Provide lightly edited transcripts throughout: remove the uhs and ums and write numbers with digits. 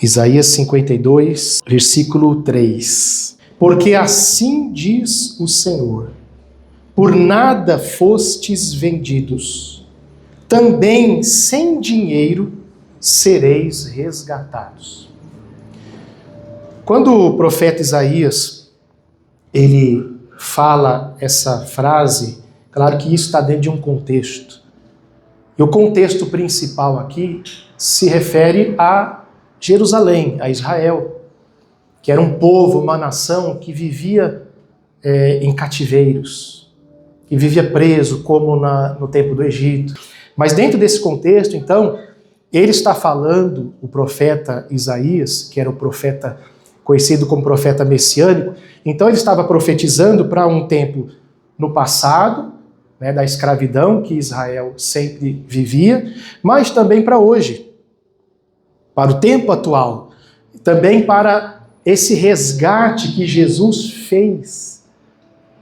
Isaías 52, versículo 3. Porque assim diz o Senhor: por nada fostes vendidos, também sem dinheiro sereis resgatados. Quando o profeta Isaías, ele fala essa frase, claro que isso está dentro de um contexto. E o contexto principal aqui se refere a Jerusalém, a Israel, que era um povo, uma nação que vivia em cativeiros, que vivia preso, como no tempo do Egito. Mas dentro desse contexto, então, ele está falando, o profeta Isaías, que era o profeta conhecido como profeta messiânico, então ele estava profetizando para um tempo no passado, né, da escravidão que Israel sempre vivia, mas também para hoje, para o tempo atual, também para esse resgate que Jesus fez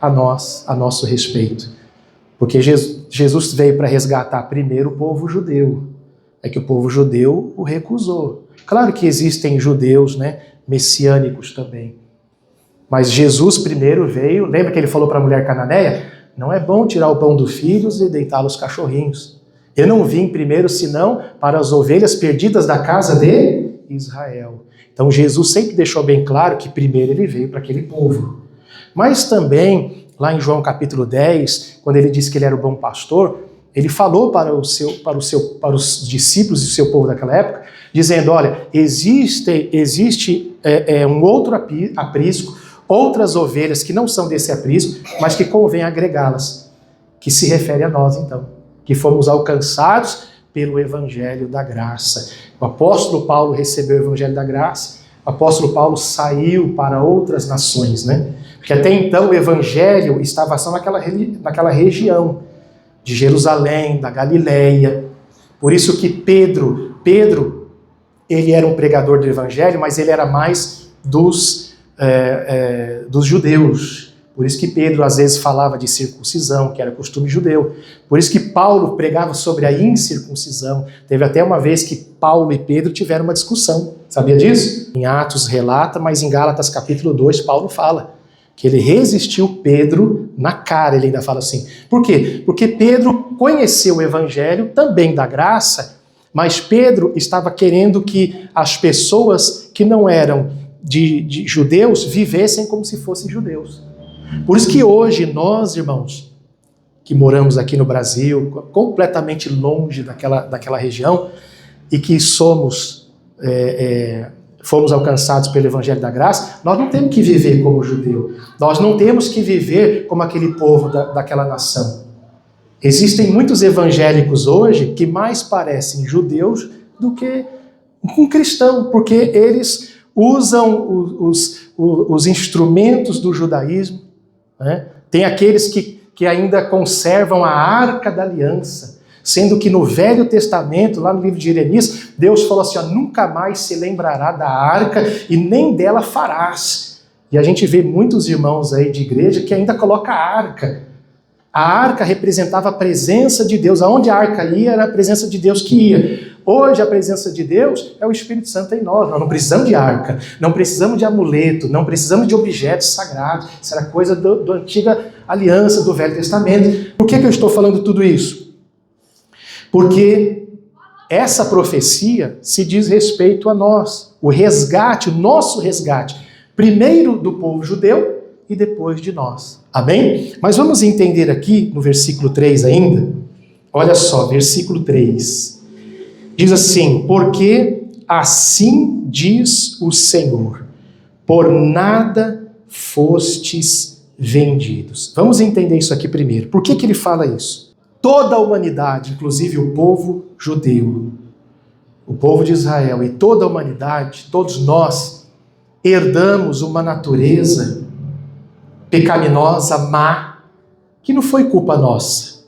a nós, a nosso respeito. Porque Jesus veio para resgatar primeiro o povo judeu. É que o povo judeu o recusou. Claro que existem judeus, né, messiânicos também. Mas Jesus primeiro veio, lembra que ele falou para a mulher cananeia? Não é bom tirar o pão dos filhos e deitá-lo aos cachorrinhos. Eu não vim primeiro senão para as ovelhas perdidas da casa de Israel. Então Jesus sempre deixou bem claro que primeiro ele veio para aquele povo. Mas também, lá em João capítulo 10, quando ele disse que ele era o bom pastor, ele falou para os discípulos e o seu povo daquela época, dizendo, olha, existe um outro aprisco, outras ovelhas que não são desse aprisco, mas que convém agregá-las, que se refere a nós então, que fomos alcançados pelo Evangelho da Graça. O apóstolo Paulo recebeu o Evangelho da Graça, o apóstolo Paulo saiu para outras nações, né? Porque até então o Evangelho estava só naquela região de Jerusalém, da Galileia. Por isso que Pedro, ele era um pregador do Evangelho, mas ele era mais dos judeus. Por isso que Pedro às vezes falava de circuncisão, que era costume judeu. Por isso que Paulo pregava sobre a incircuncisão. Teve até uma vez que Paulo e Pedro tiveram uma discussão. Sabia disso? Em Atos relata, mas em Gálatas capítulo 2, Paulo fala que ele resistiu Pedro na cara, ele ainda fala assim. Por quê? Porque Pedro conheceu o evangelho também da graça, mas Pedro estava querendo que as pessoas que não eram de judeus vivessem como se fossem judeus. Por isso que hoje nós, irmãos, que moramos aqui no Brasil, completamente longe daquela região, e que fomos alcançados pelo Evangelho da Graça, nós não temos que viver como judeu. Nós não temos que viver como aquele povo daquela nação. Existem muitos evangélicos hoje que mais parecem judeus do que um cristão, porque eles usam os instrumentos do judaísmo, né? Tem aqueles que ainda conservam a Arca da Aliança, sendo que no Velho Testamento, lá no livro de Jeremias, Deus falou assim, ó, nunca mais se lembrará da Arca e nem dela farás. E a gente vê muitos irmãos aí de igreja que ainda colocam a Arca. A Arca representava a presença de Deus. Aonde a Arca ia, era a presença de Deus que ia. Hoje a presença de Deus é o Espírito Santo em nós. Nós não precisamos de arca, não precisamos de amuleto, não precisamos de objetos sagrados. Isso era coisa da antiga aliança, do Velho Testamento. Por que eu estou falando tudo isso? Porque essa profecia se diz respeito a nós. O resgate, o nosso resgate, primeiro do povo judeu e depois de nós. Amém? Mas vamos entender aqui no versículo 3 ainda. Olha só, versículo 3. Diz assim, porque assim diz o Senhor, por nada fostes vendidos. Vamos entender isso aqui primeiro. Por que ele fala isso? Toda a humanidade, inclusive o povo judeu, o povo de Israel e toda a humanidade, todos nós, herdamos uma natureza pecaminosa, má, que não foi culpa nossa.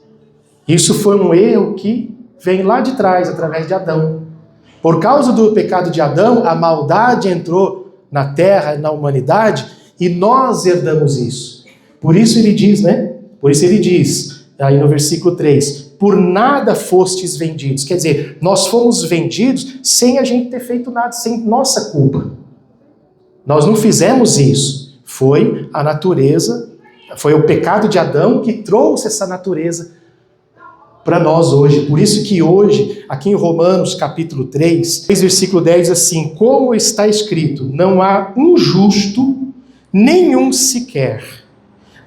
Isso foi um erro que vem lá de trás, através de Adão. Por causa do pecado de Adão, a maldade entrou na terra, na humanidade, e nós herdamos isso. Por isso ele diz, né? Por isso ele diz, aí no versículo 3, por nada fostes vendidos. Quer dizer, nós fomos vendidos sem a gente ter feito nada, sem nossa culpa. Nós não fizemos isso. Foi a natureza, foi o pecado de Adão que trouxe essa natureza para nós hoje. Por isso que hoje, aqui em Romanos capítulo 3, versículo 10 diz assim: como está escrito, não há um justo, nenhum sequer.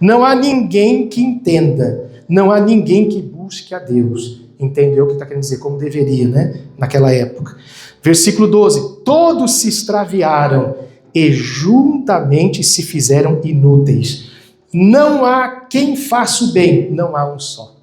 Não há ninguém que entenda, não há ninguém que busque a Deus. Entendeu o que está querendo dizer? Como deveria, né? Naquela época. Versículo 12: todos se extraviaram e juntamente se fizeram inúteis. Não há quem faça o bem, não há um só.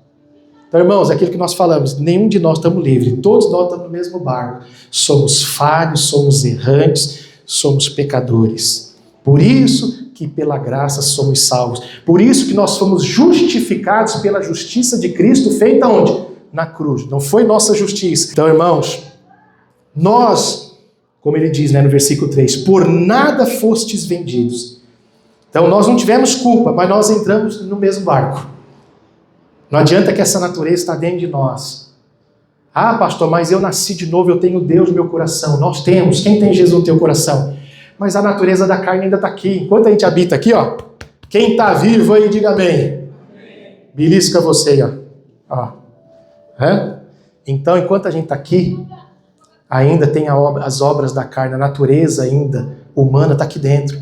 Então, irmãos, aquilo que nós falamos, nenhum de nós estamos livres, todos nós estamos no mesmo barco. Somos falhos, somos errantes, somos pecadores. Por isso que pela graça somos salvos. Por isso que nós fomos justificados pela justiça de Cristo, feita onde? Na cruz. Não foi nossa justiça. Então, irmãos, nós, como ele diz, né, no versículo 3, por nada fostes vendidos. Então, nós não tivemos culpa, mas nós entramos no mesmo barco. Não adianta que essa natureza está dentro de nós. Ah, pastor, mas eu nasci de novo, eu tenho Deus no meu coração. Nós temos. Quem tem Jesus no teu coração? Mas a natureza da carne ainda está aqui. Enquanto a gente habita aqui, ó, quem está vivo aí, diga amém. Belisca você, ó. Então, enquanto a gente está aqui, ainda tem as obras da carne, a natureza ainda humana está aqui dentro.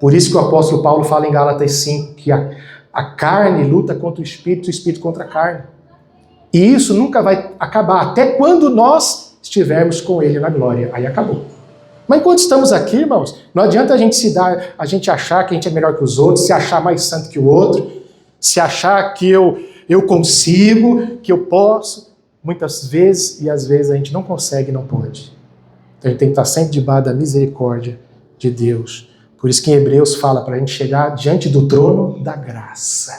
Por isso que o apóstolo Paulo fala em Gálatas 5, que a carne luta contra o espírito contra a carne. E isso nunca vai acabar, até quando nós estivermos com ele na glória. Aí acabou. Mas enquanto estamos aqui, irmãos, não adianta a gente achar que a gente é melhor que os outros, se achar mais santo que o outro, se achar que eu consigo, que eu posso. Muitas vezes, e às vezes a gente não consegue e não pode. Então a gente tem que estar sempre debaixo da misericórdia de Deus. Por isso que em Hebreus fala para a gente chegar diante do trono da graça.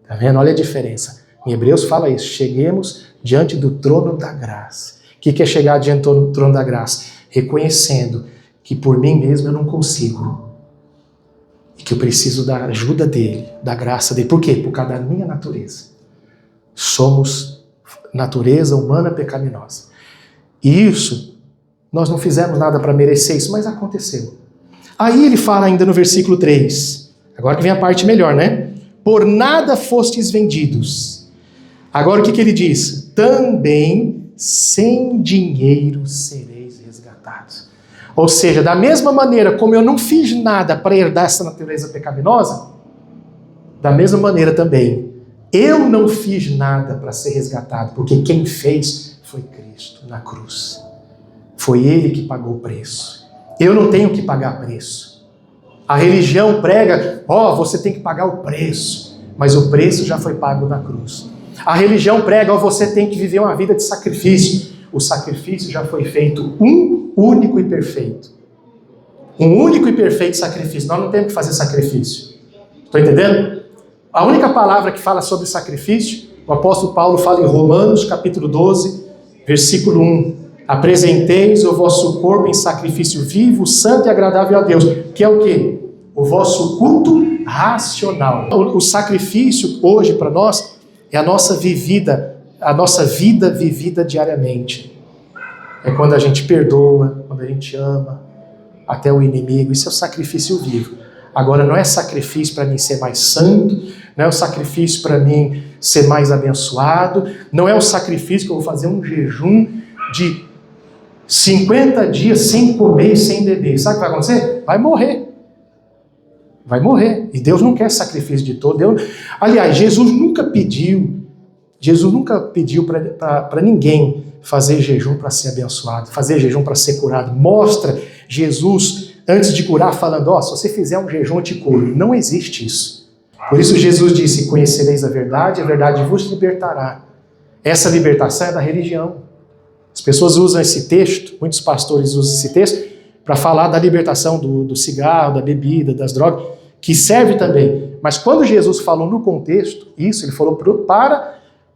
Tá vendo? Olha a diferença. Em Hebreus fala isso. Cheguemos diante do trono da graça. O que é chegar diante do trono da graça? Reconhecendo que por mim mesmo eu não consigo. E que eu preciso da ajuda dele, da graça dele. Por quê? Por causa da minha natureza. Somos natureza humana pecaminosa. E isso, nós não fizemos nada para merecer isso, mas aconteceu. Aí ele fala ainda no versículo 3, agora que vem a parte melhor, né? Por nada fostes vendidos. Agora o que ele diz? Também sem dinheiro sereis resgatados. Ou seja, da mesma maneira como eu não fiz nada para herdar essa natureza pecaminosa, da mesma maneira também, eu não fiz nada para ser resgatado, porque quem fez foi Cristo na cruz. Foi Ele que pagou o preço. Eu não tenho que pagar preço. A religião prega, você tem que pagar o preço, mas o preço já foi pago na cruz. A religião prega, você tem que viver uma vida de sacrifício. O sacrifício já foi feito, um único e perfeito. Um único e perfeito sacrifício. Nós não temos que fazer sacrifício. Estou entendendo? A única palavra que fala sobre sacrifício, o apóstolo Paulo fala em Romanos, capítulo 12, versículo 1. Apresenteis o vosso corpo em sacrifício vivo, santo e agradável a Deus. Que é o quê? O vosso culto racional. O sacrifício hoje para nós é a nossa vida vivida diariamente. É quando a gente perdoa, quando a gente ama até o inimigo. Isso é o sacrifício vivo. Agora não é sacrifício para mim ser mais santo, não é o sacrifício para mim ser mais abençoado, não é o sacrifício que eu vou fazer um jejum de 50 dias sem comer e sem beber. Sabe o que vai acontecer? Vai morrer. Vai morrer. E Deus não quer sacrifício de todo. Aliás, Jesus nunca pediu para ninguém fazer jejum para ser abençoado, fazer jejum para ser curado. Mostra Jesus, antes de curar, falando, se você fizer um jejum, eu te curo. Não existe isso. Por isso Jesus disse, conhecereis a verdade vos libertará. Essa libertação é da religião. As pessoas usam esse texto, muitos pastores usam esse texto, para falar da libertação do cigarro, da bebida, das drogas, que serve também. Mas quando Jesus falou no contexto, isso, ele falou para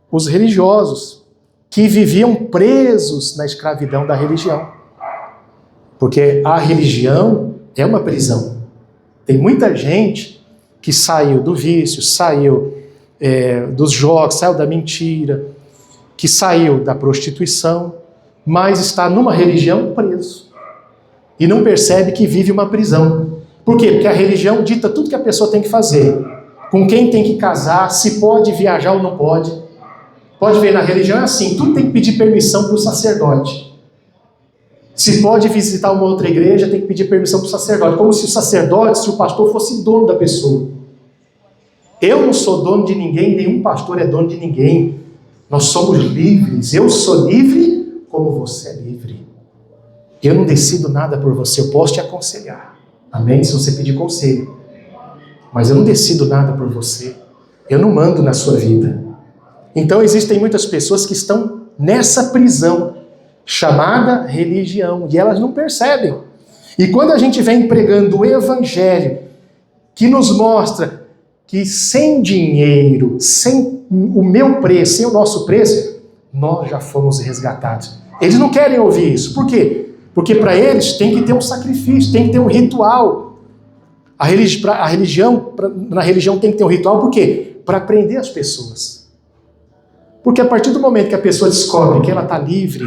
os religiosos, que viviam presos na escravidão da religião. Porque a religião é uma prisão. Tem muita gente que saiu do vício, saiu dos jogos, saiu da mentira, que saiu da prostituição, mas está numa religião preso. E não percebe que vive uma prisão. Por quê? Porque a religião dita tudo que a pessoa tem que fazer. Com quem tem que casar, se pode viajar ou não pode. Pode ver, na religião é assim, tudo tem que pedir permissão para o sacerdote. Se pode visitar uma outra igreja, tem que pedir permissão para o sacerdote. Como se o sacerdote, se o pastor fosse dono da pessoa. Eu não sou dono de ninguém, nenhum pastor é dono de ninguém. Nós somos livres. Eu sou livre como você é livre. Eu não decido nada por você, eu posso te aconselhar. Amém? Se você pedir conselho. Mas eu não decido nada por você. Eu não mando na sua vida. Então existem muitas pessoas que estão nessa prisão chamada religião, e elas não percebem. E quando a gente vem pregando o evangelho, que nos mostra que sem dinheiro, sem o meu preço, sem o nosso preço, nós já fomos resgatados. Eles não querem ouvir isso. Por quê? Porque para eles tem que ter um sacrifício, tem que ter um ritual. Na religião tem que ter um ritual, por quê? Para prender as pessoas. Porque a partir do momento que a pessoa descobre que ela está livre,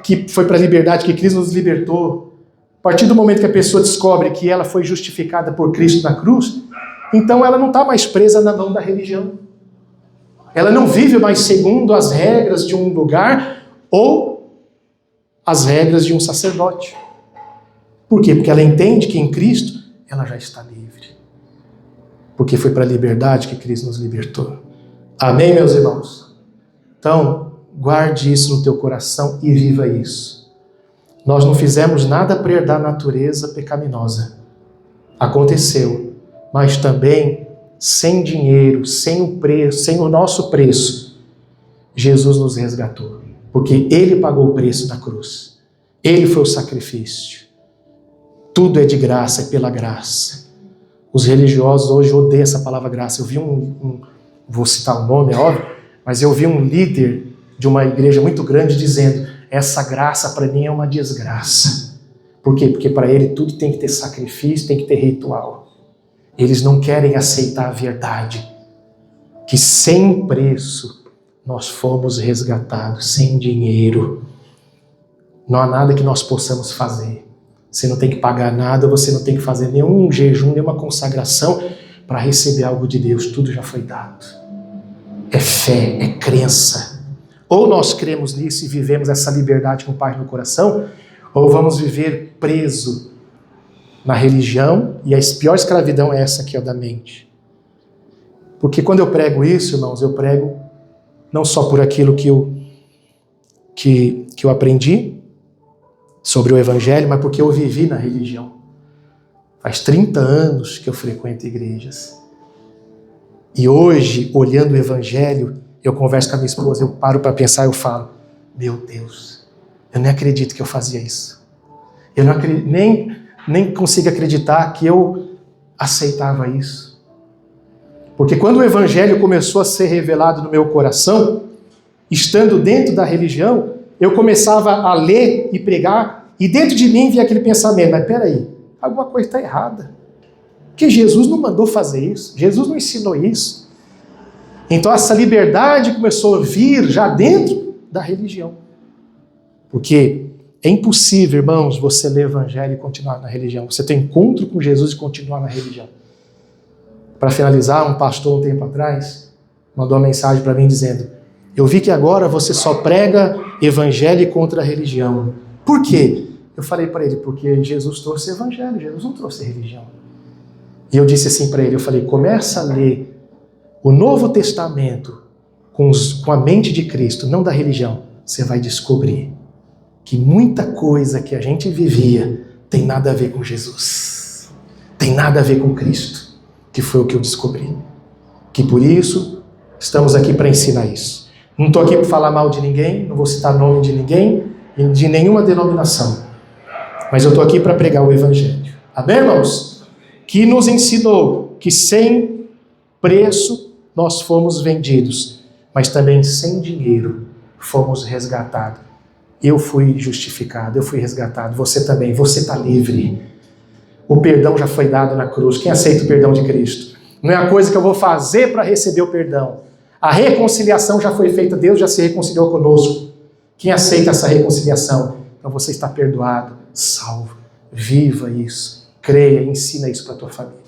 que foi para a liberdade, que Cristo nos libertou, a partir do momento que a pessoa descobre que ela foi justificada por Cristo na cruz, então ela não está mais presa na mão da religião. Ela não vive mais segundo as regras de um lugar ou as regras de um sacerdote. Por quê? Porque ela entende que em Cristo ela já está livre. Porque foi para a liberdade que Cristo nos libertou. Amém, meus irmãos? Então, guarde isso no teu coração e viva isso. Nós não fizemos nada para herdar a natureza pecaminosa. Aconteceu. Mas também, sem dinheiro, sem o preço, sem o nosso preço, Jesus nos resgatou. Porque Ele pagou o preço na cruz. Ele foi o sacrifício. Tudo é de graça, é pela graça. Os religiosos hoje odeiam essa palavra graça. Eu vi vou citar o nome, é óbvio, mas eu vi um líder de uma igreja muito grande dizendo: essa graça para mim é uma desgraça. Por quê? Porque para ele tudo tem que ter sacrifício, tem que ter ritual. Eles não querem aceitar a verdade, que sem preço nós fomos resgatados, sem dinheiro. Não há nada que nós possamos fazer. Você não tem que pagar nada, você não tem que fazer nenhum jejum, nenhuma consagração para receber algo de Deus. Tudo já foi dado. É fé, é crença. Ou nós cremos nisso e vivemos essa liberdade com paz no coração, ou vamos viver preso na religião, e a pior escravidão é essa aqui, ó, da mente. Porque quando eu prego isso, irmãos, eu prego não só por aquilo que eu aprendi sobre o evangelho, mas porque eu vivi na religião. Faz 30 anos que eu frequento igrejas. E hoje, olhando o evangelho, eu converso com a minha esposa, eu paro para pensar, eu falo: meu Deus, eu nem acredito que eu fazia isso. Eu não acredito, nem consigo acreditar que eu aceitava isso. Porque quando o evangelho começou a ser revelado no meu coração, estando dentro da religião, eu começava a ler e pregar, e dentro de mim vinha aquele pensamento: mas peraí, alguma coisa está errada. Porque Jesus não mandou fazer isso, Jesus não ensinou isso. Então essa liberdade começou a vir já dentro da religião. Porque é impossível, irmãos, você ler o evangelho e continuar na religião. Você tem encontro com Jesus e continuar na religião. Para finalizar, um pastor um tempo atrás mandou uma mensagem para mim dizendo: eu vi que agora você só prega evangelho contra a religião. Por quê? Eu falei para ele: porque Jesus trouxe evangelho, Jesus não trouxe religião. E eu disse assim para ele, eu falei: começa a ler o Novo Testamento com a mente de Cristo, não da religião. Você vai descobrir que muita coisa que a gente vivia tem nada a ver com Jesus. Tem nada a ver com Cristo, que foi o que eu descobri. Que por isso estamos aqui para ensinar isso. Não estou aqui para falar mal de ninguém, não vou citar nome de ninguém, de nenhuma denominação. Mas eu estou aqui para pregar o evangelho. Amém, irmãos? Que nos ensinou que sem preço nós fomos vendidos, mas também sem dinheiro fomos resgatados. Eu fui justificado, eu fui resgatado, você também, você está livre. O perdão já foi dado na cruz. Quem aceita o perdão de Cristo? Não é a coisa que eu vou fazer para receber o perdão. A reconciliação já foi feita, Deus já se reconciliou conosco. Quem aceita essa reconciliação? Então você está perdoado, salvo. Viva isso, creia, ensina isso para a tua família.